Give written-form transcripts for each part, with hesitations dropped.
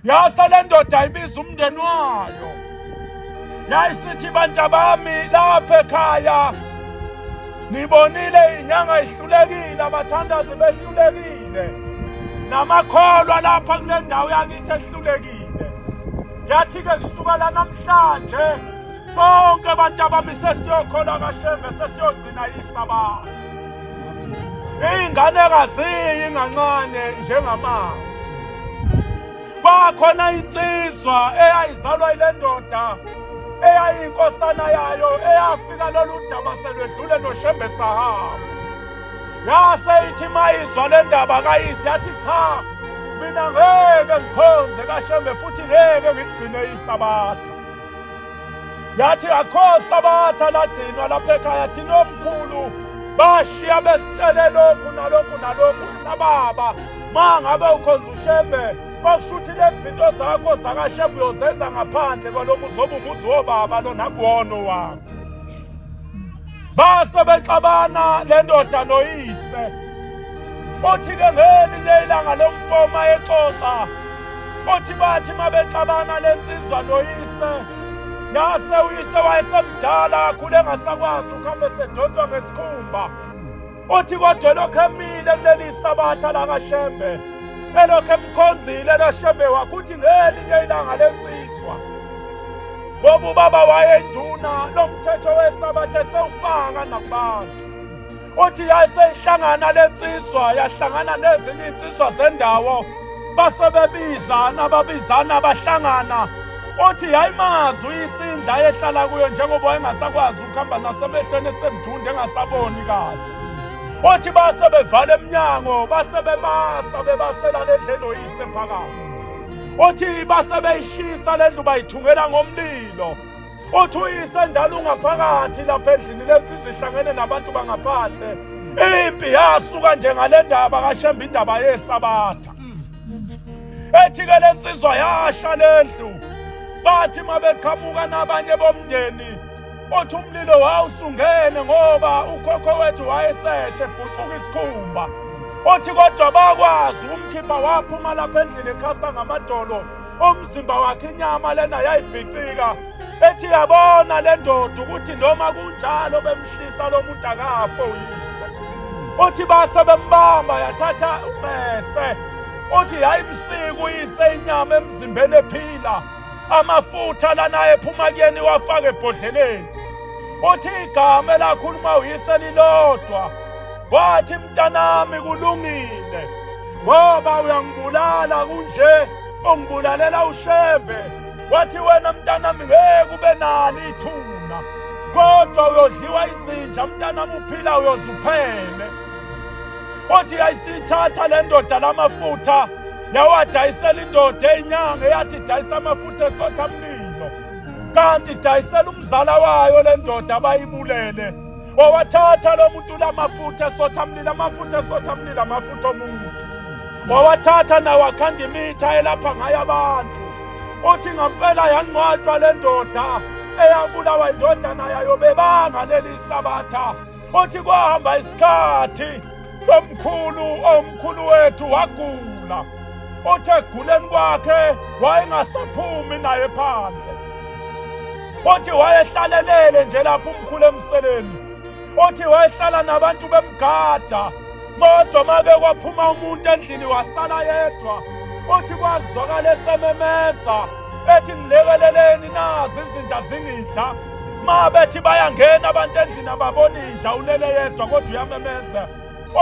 Yasa le ndoda ibiza umndeni wayo. Yayisithi bantu bami lapha ekhaya nibonile inyanga ihlulekile, abathandazi behlulekile, namakholwa lapha kule ndawo yakithi ehlulekile. Yathi-ke kusukela namhlanje sonke abantu bami sesiyokholwa kaShembe, sesiyogcina isabatha. Ingane kaziyi ngancane njengamanzi. Bakhona insizwa eyayizalwa yile ndoda eyayinkosana yayo, eyafika lolu daba selwedlule noShembe sahamba. Yase ithi mayizwa le ndaba kayise yathi cha, mina ngeke ngikhonze kaShembe futhi ngeke ngigcine isabatha. Yathi akho sabatha lagcinwa lapha ekhaya. Yathi nomkhulu bashiya besitshele lokhu nalokhu nalokhu. Nababa mangabe ukhonza uShembe, bakushuthi lezi zinto zakho zakaShembe uyozenza ngaphandle kwaloku uzobe umuzi wobaba lo nakuwona wami. Base bexabana le ndoda noyise. Othi-ke ngelinye ilanga lomfoma exoxa, othi bathi mabexabana le nsizwa noyise, yase uyise wayesemdala kakhulu engasakwazi ukuhamba esedonswa ngesikhumba. Othi kodwa lokhu emile kuleli sabatha lakaShembe, elokhu emkhonzile loShembe wakhe, uthi ngelinye ilanga lensizwa, ngoba ubaba wayenduna lomthetho wesabatha esewufaka nakubantu. Uthi yayiseyihlangana lensizwa, yahlangana nezinye insizwa zendawo, base bebizana babizana bahlangana. Uthi yayimazi uyisindla ehlala kuyo njengoba wayengasakwazi ukuhamba nasemehlweni esemdunda engasaboni kahle. Uthi base bevala eminyango, base bebasa bebasela le ndlu noyise phakathi. Uthi base beyishisa le ndlu bayithungela ngomlilo. Uthi uyise njalo ungaphakathi lapha endlini lensizwa ihlangene nabantu bangaphandle. Impi yasuka nje ngale ndaba kaShembe, indaba yesabatha. Ethi-ke le nsizwa yasha le ndlu. Bathi mabeqhamuka nabanye bomndeni, othi umlilo wawusungene ngoba ukhokho wethu wayesehle ebhucuka isikhumba. Othi kodwa bakwazi ukumkhipha, waphuma lapha endlini ekhasa ngamadolo, umzimba wakhe inyama lena yayibhicika. Ethi yabona le ndoda ukuthi noma kunjalo bemshisa lo muntu akafe uyise. Uthi base bembamba, yathatha umese. Uthi yayimsika uyise inyama emzimbeni ephila, amafutha lana ephuma kuyeni wafaka ebhodleleni. Uthi igama elakhuluma uyise lilodwa, wathi mntanami kulungile, ngoba uyangibulala kunje ungibulalela uShembe. Wathi wena mntanami ngeke ube nalo ithuna, kodwa uyodliwa izinja mntanami, uphila uyozuphele. Uthi yayisithatha le ndoda lamafutha yawadayisela indoda eyinyanga, yathi dayisa amafutha esotha mlilo, kanti dayisela umzala wayo le ndoda bayibulele. Wawathatha lo muntu lamafutha esotha mlilo, amafutha esotha mlilo amafutha omuntu, wawathatha nawakhanda imitha elapha ngayo abantu. Uthi ngampela yangcwatshwa le ndoda eyabulawa indodana yayo bebanga leli sabatha. Uthi kwahamba isikhathi, omkhulu wethu wagula. Uthi eguleni kwakhe wayengasaphumi naye phandle. Uthi wayehlalelele nje lapho umkhulu emseleni. Uthi wayehlala nabantu bemgada, kodwa make kwaphuma umuntu endlini wasala yedwa. Uthi kwakuzwakala esememeza ethi ngilekeleleni nazi izinja zingidla. Mabethi bayangena abantu endlini ababona inja, ulele yedwa kodwa uyamemeza.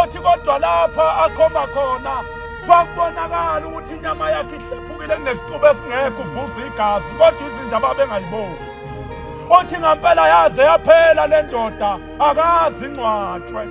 Uthi kodwa lapha akhomba khona kwakubonakala ukuthi inyama yakhe ihlephukile kunesicubu esingekho, uvuza igazi, kodwa izinja babengayiboni. Uthi ngampela yaze yaphela le ndoda akazi ingcwatshwe.